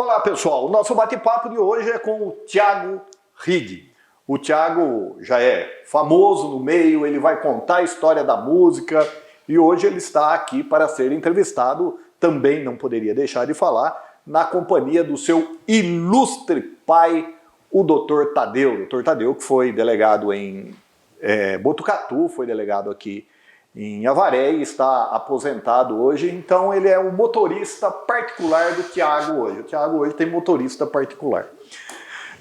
Olá pessoal, o nosso bate-papo de hoje é com o Thiago Rigg. O Thiago já é famoso no meio, ele vai contar a história da música e hoje ele está aqui para ser entrevistado, também não poderia deixar de falar, na companhia do seu ilustre pai, o Dr. Tadeu. Dr. Tadeu, que foi delegado em Botucatu, foi delegado aqui em Avaré e está aposentado hoje, então ele é o motorista particular do Thiago hoje. O Thiago hoje tem motorista particular.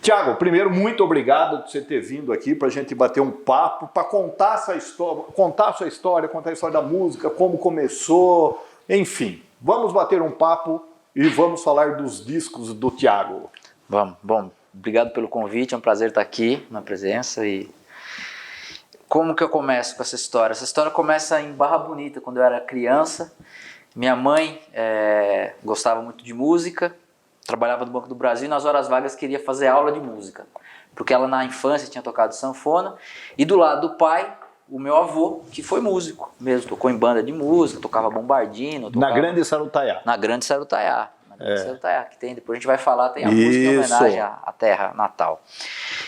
Thiago, primeiro, muito obrigado por você ter vindo aqui para a gente bater um papo, para contar essa história, contar a sua história, contar a história da música, como começou, enfim. Vamos bater um papo e vamos falar dos discos do Thiago. Vamos. Bom, obrigado pelo convite, é um prazer estar aqui na presença. E como que eu começo com essa história? Essa história começa em Barra Bonita, quando eu era criança. Minha mãe gostava muito de música, trabalhava no Banco do Brasil e nas horas vagas queria fazer aula de música, porque ela na infância tinha tocado sanfona, e do lado do pai, o meu avô, que foi músico mesmo, tocou em banda de música, tocava bombardino. Na Grande Sarutaiá. Na Grande Sarutaiá. Sarutaiá, que tem, depois a gente vai falar, tem a música em homenagem à terra natal.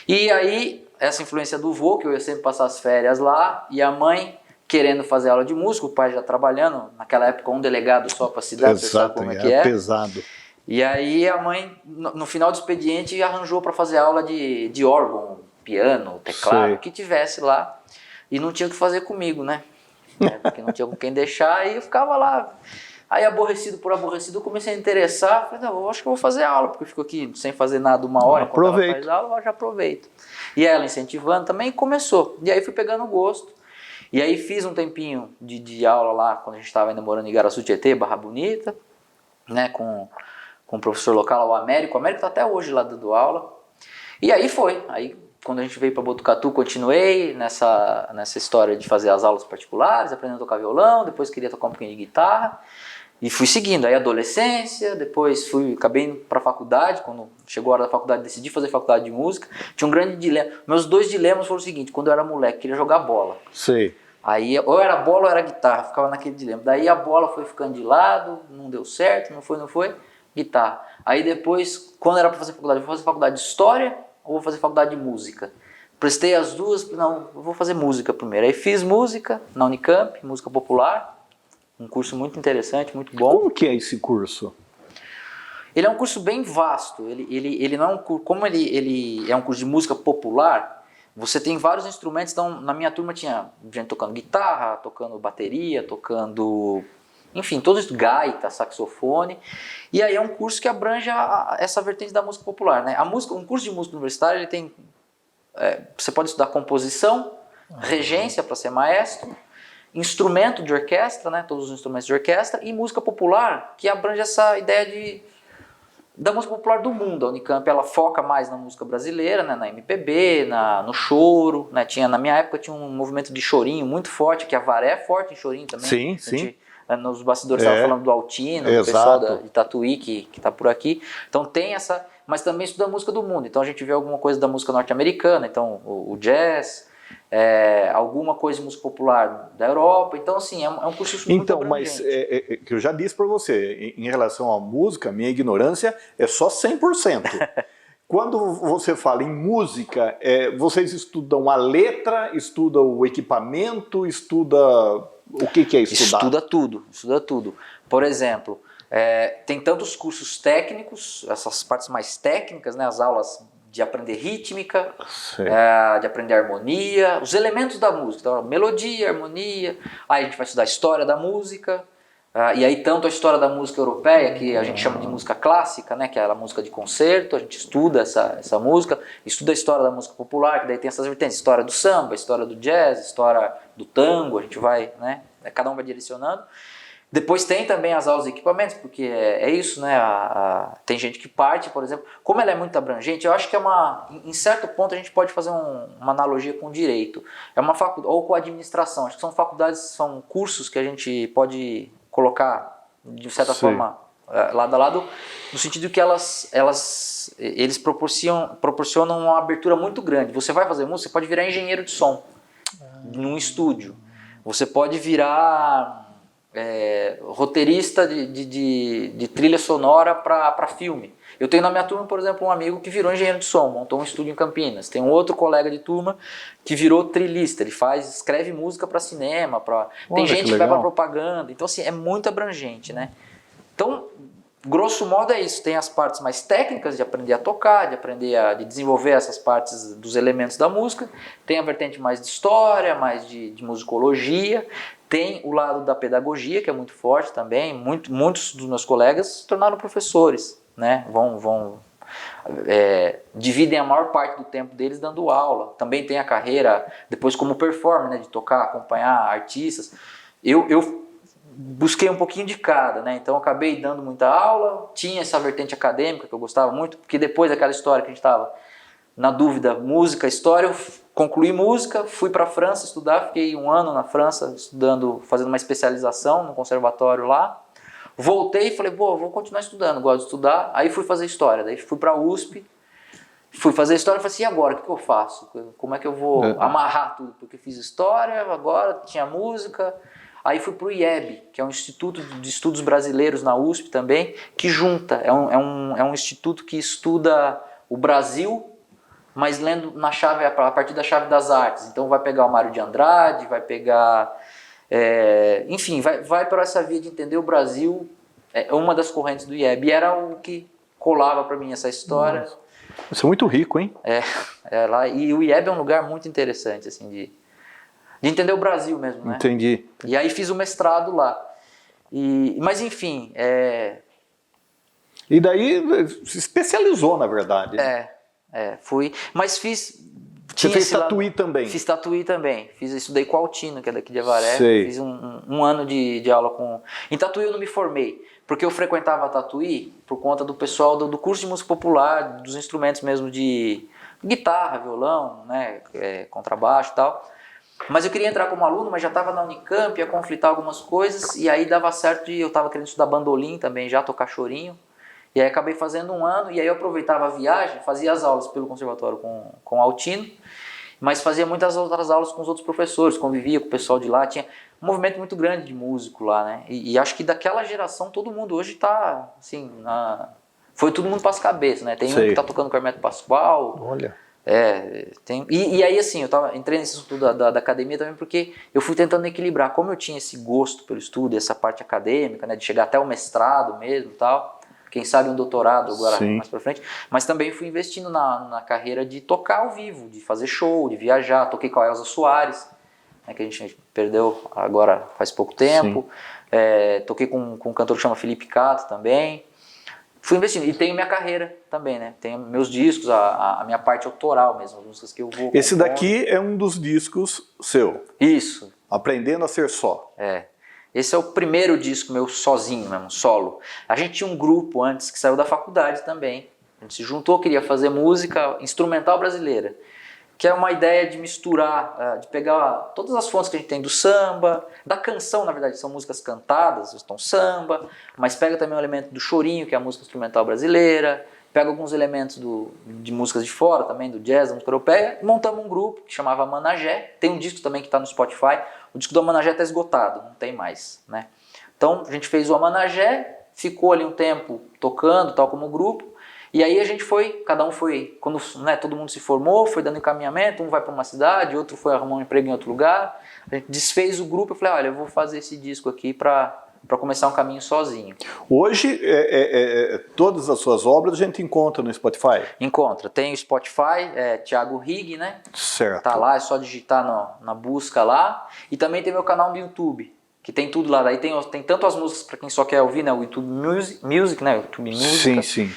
E aí, essa influência do vô, que eu ia sempre passar as férias lá, e a mãe querendo fazer aula de música, o pai já trabalhando, naquela época um delegado só para a cidade, você sabe como é que é. Pesado. E aí a mãe, no final do expediente, arranjou para fazer aula de órgão, piano, teclado, o que tivesse lá, e não tinha o que fazer comigo, né? Porque não tinha com quem deixar, e eu ficava lá. Aí, aborrecido por aborrecido, eu comecei a interessar. Falei, não, eu acho que eu vou fazer aula, porque eu fico aqui sem fazer nada uma hora. Enquanto ela faz aula, eu já aproveito. E ela incentivando também, começou. E aí fui pegando gosto. E aí fiz um tempinho de aula lá, quando a gente estava ainda morando em Igaraçu Tietê, Barra Bonita, né, com o professor local, o Américo. O Américo está até hoje lá dando aula. E aí foi. Aí, quando a gente veio para Botucatu, continuei nessa história de fazer as aulas particulares, aprendendo a tocar violão, depois queria tocar um pouquinho de guitarra. E fui seguindo, aí adolescência, depois acabei indo para a faculdade, quando chegou a hora da faculdade, decidi fazer faculdade de música. Tinha um grande dilema. Meus dois dilemas foram o seguinte: quando eu era moleque, queria jogar bola. Sei. Aí ou era bola ou era guitarra, ficava naquele dilema. Daí a bola foi ficando de lado, não deu certo, não foi, guitarra. Aí depois, quando era para fazer faculdade, vou fazer faculdade de história ou vou fazer faculdade de música? Prestei as duas, não, eu vou fazer música primeiro. Aí fiz música na Unicamp, música popular. Um curso muito interessante, muito bom. Como que é esse curso? Ele é um curso bem vasto. Ele não é um curso, como ele é um curso de música popular, você tem vários instrumentos. Então, na minha turma tinha gente tocando guitarra, tocando bateria, tocando, enfim, todos isso, gaita, saxofone. E aí é um curso que abrange essa vertente da música popular, né? Um curso de música universitária, ele tem, você pode estudar composição, regência para ser maestro, instrumento de orquestra, né, todos os instrumentos de orquestra, e música popular, que abrange essa ideia da música popular do mundo. A Unicamp, ela foca mais na música brasileira, né, na MPB, no choro, né, na minha época tinha um movimento de chorinho muito forte, que a Avaré é forte em chorinho também. Sim. Nos bastidores estava falando do Altino, do pessoal de Tatuí que está por aqui. Então tem essa, mas também estuda a música do mundo. Então a gente vê alguma coisa da música norte-americana, então o jazz, alguma coisa de música popular da Europa. Então assim, é um curso muito abrangente. Mas que eu já disse para você, em relação à música, minha ignorância é só 100%. Quando você fala em música, vocês estudam a letra, estudam o equipamento, o que é estudar? Estuda tudo. Por exemplo, tem tantos cursos técnicos, essas partes mais técnicas, né, as aulas de aprender rítmica, de aprender harmonia, os elementos da música, então, melodia, harmonia. Aí a gente vai estudar a história da música, e aí tanto a história da música europeia, que a gente chama de música clássica, né, que é a música de concerto, a gente estuda essa música, estuda a história da música popular, que daí tem essas vertentes, história do samba, história do jazz, história do tango, a gente vai, né, cada um vai direcionando. Depois tem também as aulas de equipamentos, porque é isso, né? Tem gente que parte, por exemplo, como ela é muito abrangente, eu acho que em certo ponto a gente pode fazer uma analogia com o direito, uma faculdade, ou com a administração. Acho que são faculdades, são cursos que a gente pode colocar de certa forma lado a lado, no sentido que eles proporcionam uma abertura muito grande. Você vai fazer música, você pode virar engenheiro de som num estúdio, você pode virar roteirista de trilha sonora para filme. Eu tenho na minha turma, por exemplo, um amigo que virou engenheiro de som, montou um estúdio em Campinas. Tem um outro colega de turma que virou trilhista, ele escreve música para cinema, tem gente que vai para propaganda. Então, assim, é muito abrangente, né? Então, grosso modo é isso. Tem as partes mais técnicas de aprender a tocar, de desenvolver essas partes dos elementos da música. Tem a vertente mais de história, mais de musicologia. Tem o lado da pedagogia, que é muito forte também. Muitos dos meus colegas se tornaram professores, né? Dividem a maior parte do tempo deles dando aula. Também tem a carreira depois como performer, né? De tocar, acompanhar artistas. Eu busquei um pouquinho de cada, né? Então eu acabei dando muita aula, tinha essa vertente acadêmica que eu gostava muito, porque depois daquela história que a gente estava na dúvida, música, história, eu concluí música, fui para a França estudar, fiquei 1 ano na França estudando, fazendo uma especialização no conservatório lá. Voltei e falei, vou continuar estudando, gosto de estudar. Aí fui fazer história, daí fui para a USP, fui fazer história e falei assim, e agora, o que eu faço? Como é que eu vou amarrar tudo? Porque fiz história, agora tinha música. Aí fui para o IEB, que é um Instituto de Estudos Brasileiros na USP também, que junta, é um instituto que estuda o Brasil, mas lendo a partir da chave das artes. Então vai pegar o Mário de Andrade, vai pegar... enfim, vai para essa via de entender o Brasil, é uma das correntes do IEB. E era o que colava para mim essa história. Nossa. Isso é muito rico, hein? Lá, e o IEB é um lugar muito interessante, assim, de entender o Brasil mesmo, né? Entendi. E aí fiz o mestrado lá. Mas enfim... E daí se especializou, na verdade. Fui. Mas fiz... Você fez Tatuí também? Fiz Tatuí também. Estudei com o Altino, que é daqui de Avaré. Sei. Fiz um ano de aula com... Em Tatuí eu não me formei, porque eu frequentava Tatuí por conta do pessoal do curso de música popular, dos instrumentos mesmo de guitarra, violão, né, contrabaixo e tal. Mas eu queria entrar como aluno, mas já estava na Unicamp, ia conflitar algumas coisas, e aí dava certo eu estava querendo estudar bandolim também, já tocar chorinho, e aí acabei fazendo 1 ano, e aí eu aproveitava a viagem, fazia as aulas pelo conservatório com o Altino, mas fazia muitas outras aulas com os outros professores, convivia com o pessoal de lá, tinha um movimento muito grande de músico lá, né, e acho que daquela geração todo mundo hoje está, assim, foi todo mundo para as cabeças, né, tem um que está tocando com o Hermeto Pascoal. Olha... E aí assim, entrei nesse assunto da academia também porque eu fui tentando equilibrar, como eu tinha esse gosto pelo estudo, essa parte acadêmica, né, de chegar até o mestrado mesmo e tal, quem sabe um doutorado agora mais pra frente, mas também fui investindo na carreira de tocar ao vivo, de fazer show, de viajar. Toquei com a Elza Soares, né, que a gente perdeu agora faz pouco tempo, toquei com um cantor que chama Felipe Cato também. Fui investindo, e tenho minha carreira também, né? Tenho meus discos, a minha parte autoral mesmo, as músicas que eu vou... Esse daqui é um dos discos seu? Isso. Aprendendo a Ser Só. Esse é o primeiro disco meu sozinho mesmo, solo. A gente tinha um grupo antes que saiu da faculdade também. A gente se juntou, queria fazer música instrumental brasileira, que é uma ideia de misturar, de pegar todas as fontes que a gente tem do samba, da canção, na verdade, são músicas cantadas, estão samba, mas pega também o elemento do chorinho, que é a música instrumental brasileira, pega alguns elementos de músicas de fora também, do jazz, da música europeia, e montamos um grupo que chamava Managé. Tem um disco também que está no Spotify, o disco do Managé está esgotado, não tem mais, né? Então a gente fez o Managé, ficou ali um tempo tocando, tal como grupo. E aí a gente cada um foi, quando todo mundo se formou, foi dando encaminhamento, um vai para uma cidade, outro foi arrumar um emprego em outro lugar. A gente desfez o grupo e falei, olha, eu vou fazer esse disco aqui para começar um caminho sozinho. Hoje, todas as suas obras a gente encontra no Spotify? Encontra, tem o Spotify, Thiago Rigg, né? Certo. Tá lá, é só digitar na busca lá. E também tem meu canal no YouTube, que tem tudo lá. Daí tem tanto as músicas para quem só quer ouvir, né? O YouTube Music, né? O YouTube Música. Sim.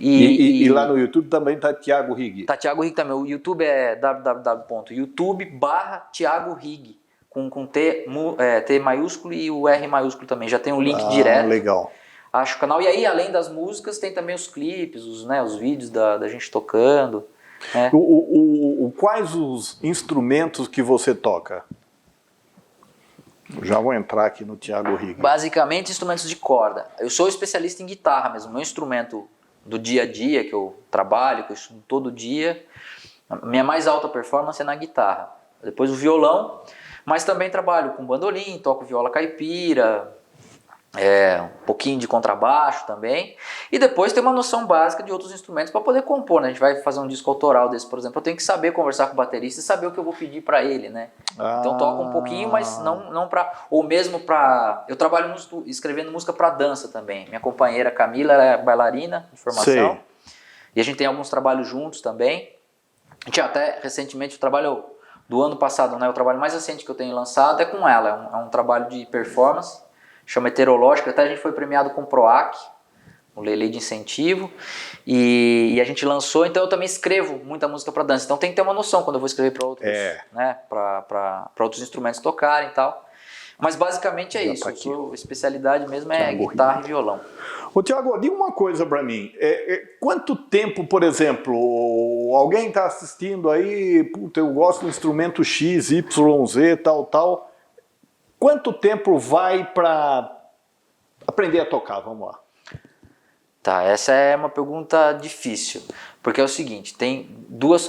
E lá no YouTube também tá Thiago Rigg. Tá Thiago Rigg também. O YouTube é www.youtube/Thiago Rigg, com T maiúsculo e o R maiúsculo também. Já tem um link direto. Legal. Acho o canal. E aí, além das músicas, tem também os clipes, os vídeos da gente tocando. Né? Quais os instrumentos que você toca? Já vou entrar aqui no Thiago Rigg. Basicamente, instrumentos de corda. Eu sou especialista em guitarra mesmo. Meu instrumento do dia a dia, que eu trabalho, que eu estudo todo dia, minha mais alta performance é na guitarra. Depois o violão, mas também trabalho com bandolim, toco viola caipira, um pouquinho de contrabaixo também, e depois ter uma noção básica de outros instrumentos para poder compor, né? A gente vai fazer um disco autoral desse, por exemplo, eu tenho que saber conversar com o baterista e saber o que eu vou pedir para ele, né? Então toco um pouquinho, mas não para, ou mesmo para, eu trabalho escrevendo música para dança também. Minha companheira Camila, ela é bailarina de formação, e a gente tem alguns trabalhos juntos também. A gente até recentemente, o trabalho do ano passado, né? O trabalho mais recente que eu tenho lançado é com ela, é um trabalho de performance, chama Heterológica, até a gente foi premiado com o PROAC, o lei de incentivo, e a gente lançou, então eu também escrevo muita música para dança, então tem que ter uma noção quando eu vou escrever para outros, né, para outros instrumentos tocarem e tal. Mas basicamente é isso, a sua especialidade mesmo é guitarra e violão. Ô Tiago, diga uma coisa para mim, quanto tempo, por exemplo, alguém está assistindo aí, puta, eu gosto do instrumento X, Y, Z, tal, quanto tempo vai para aprender a tocar? Vamos lá. Tá, essa é uma pergunta difícil, porque é o seguinte,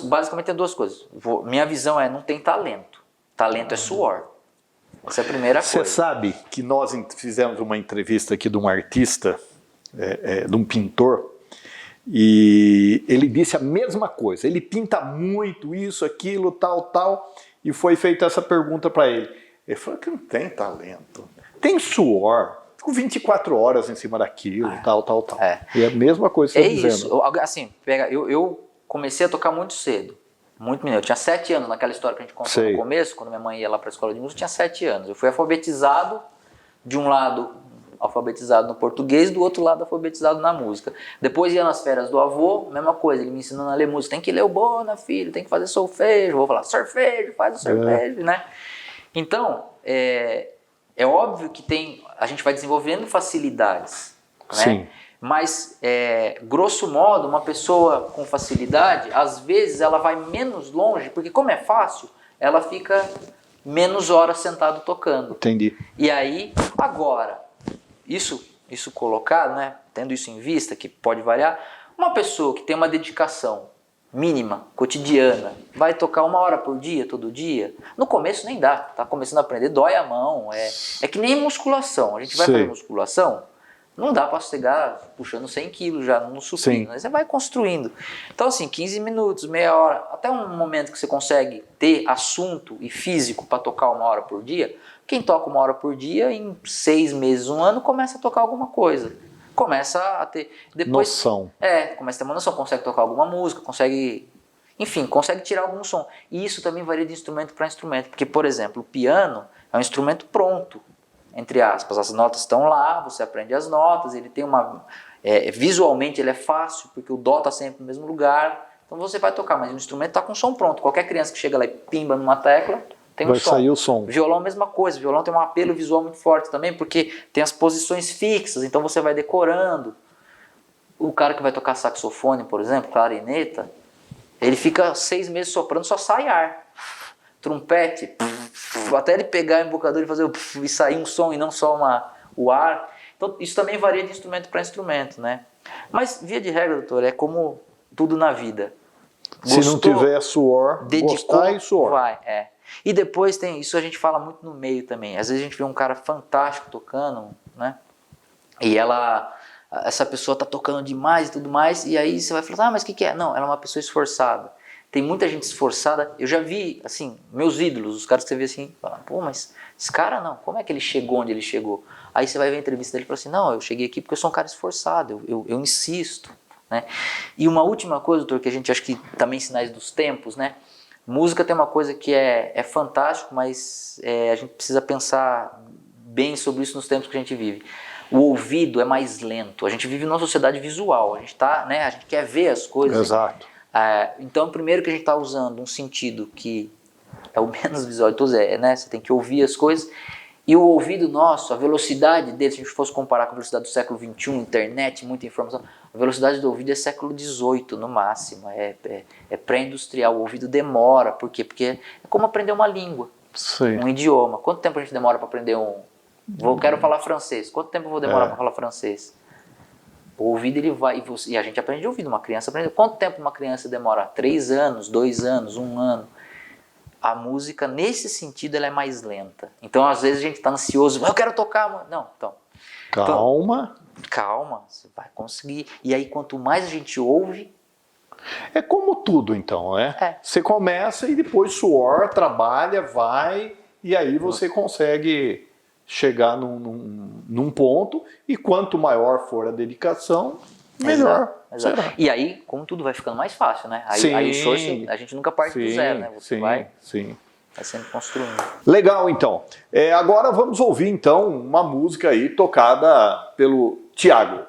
basicamente tem duas coisas. Minha visão é, não tem talento. Talento é suor. Essa é a primeira coisa. Você sabe que nós fizemos uma entrevista aqui de um artista, de um pintor, e ele disse a mesma coisa. Ele pinta muito isso, aquilo, tal, e foi feita essa pergunta para ele. Ele falou que não tem talento. Tem suor. Fico 24 horas em cima daquilo, tal. E é a mesma coisa que você está dizendo. Isso. Assim, eu comecei a tocar muito cedo. Muito menino. Eu tinha 7 anos, naquela história que a gente contou no começo, quando minha mãe ia lá para a escola de música, eu tinha 7 anos. Eu fui alfabetizado, de um lado alfabetizado no português, do outro lado alfabetizado na música. Depois ia nas férias do avô, mesma coisa, ele me ensinando a ler música. Tem que ler o bona, filho, tem que fazer solfejo. Vou falar, solfejo, faz o solfejo, né? Então, é óbvio que a gente vai desenvolvendo facilidades, né? Sim. Mas, grosso modo, uma pessoa com facilidade, às vezes ela vai menos longe, porque como é fácil, ela fica menos horas sentado tocando. Entendi. E aí, agora, isso colocado, né, tendo isso em vista, que pode variar, uma pessoa que tem uma dedicação mínima, cotidiana, vai tocar 1 hora por dia, todo dia, no começo nem dá, tá começando a aprender, dói a mão, é que nem musculação, a gente vai fazer musculação, não dá para chegar puxando 100 quilos já no supino, né? Você vai construindo. Então assim, 15 minutos, meia hora, até um momento que você consegue ter assunto e físico para tocar 1 hora por dia, quem toca 1 hora por dia, em 6 meses, 1 ano, começa a tocar alguma coisa. Começa a ter depois, noção. Começa a ter uma noção, consegue tocar alguma música, consegue tirar algum som. E isso também varia de instrumento para instrumento, porque, por exemplo, o piano é um instrumento pronto, entre aspas, as notas estão lá, você aprende as notas, ele tem visualmente ele é fácil, porque o dó está sempre no mesmo lugar, então você vai tocar, mas o instrumento está com som pronto, qualquer criança que chega lá e pimba numa tecla, tem um som. Vai sair o som. Violão, mesma coisa. Violão tem um apelo visual muito forte também, porque tem as posições fixas, então você vai decorando. O cara que vai tocar saxofone, por exemplo, clarineta, ele fica 6 meses soprando, só sai ar. Trompete, até ele pegar o embocador e fazer e sair um som e não só o ar. Então isso também varia de instrumento para instrumento, né? Mas, via de regra, doutor, é como tudo na vida. Se não tiver suor, gostar e suor. Vai, E depois tem, isso a gente fala muito no meio também, às vezes a gente vê um cara fantástico tocando, né? E essa pessoa tá tocando demais e tudo mais, e aí você vai falar, mas o que é? Não, ela é uma pessoa esforçada. Tem muita gente esforçada, eu já vi, assim, meus ídolos, os caras que você vê assim, falam, pô, mas esse cara não, como é que ele chegou onde ele chegou? Aí você vai ver a entrevista dele e fala assim, não, eu cheguei aqui porque eu sou um cara esforçado, eu insisto, né? E uma última coisa, doutor, que a gente acha que também sinais dos tempos, né? Música tem uma coisa que é fantástico, mas a gente precisa pensar bem sobre isso nos tempos que a gente vive. O ouvido é mais lento, a gente vive numa sociedade visual, a gente quer ver as coisas. Exato. Então, primeiro que a gente está usando um sentido que é o menos visual de todos, né? Você tem que ouvir as coisas. E o ouvido nosso, a velocidade dele, se a gente fosse comparar com a velocidade do século XXI, internet, muita informação, a velocidade do ouvido é século XVIII no máximo, é pré-industrial, o ouvido demora, por quê? Porque é como aprender uma língua, um idioma. Quanto tempo a gente demora para aprender quero falar francês, quanto tempo eu vou demorar para falar francês? O ouvido ele vai, e a gente aprende de ouvido, uma criança aprende, quanto tempo uma criança demora? 3 anos, 2 anos, 1 ano? A música, nesse sentido, ela é mais lenta. Então, às vezes, a gente está ansioso, eu quero tocar. Não, então, Calma. Então, calma, você vai conseguir. E aí, quanto mais a gente ouve... É como tudo, então, né? É. Você começa e depois suor, trabalha, vai, e aí você consegue chegar num ponto, e quanto maior for a dedicação, melhor. Exato. Será. E aí, como tudo vai ficando mais fácil, né? Sim. Aí o esforço, a gente nunca parte do zero, né? Você vai sempre construindo. Legal, então. Agora vamos ouvir, então, uma música aí tocada pelo Thiago.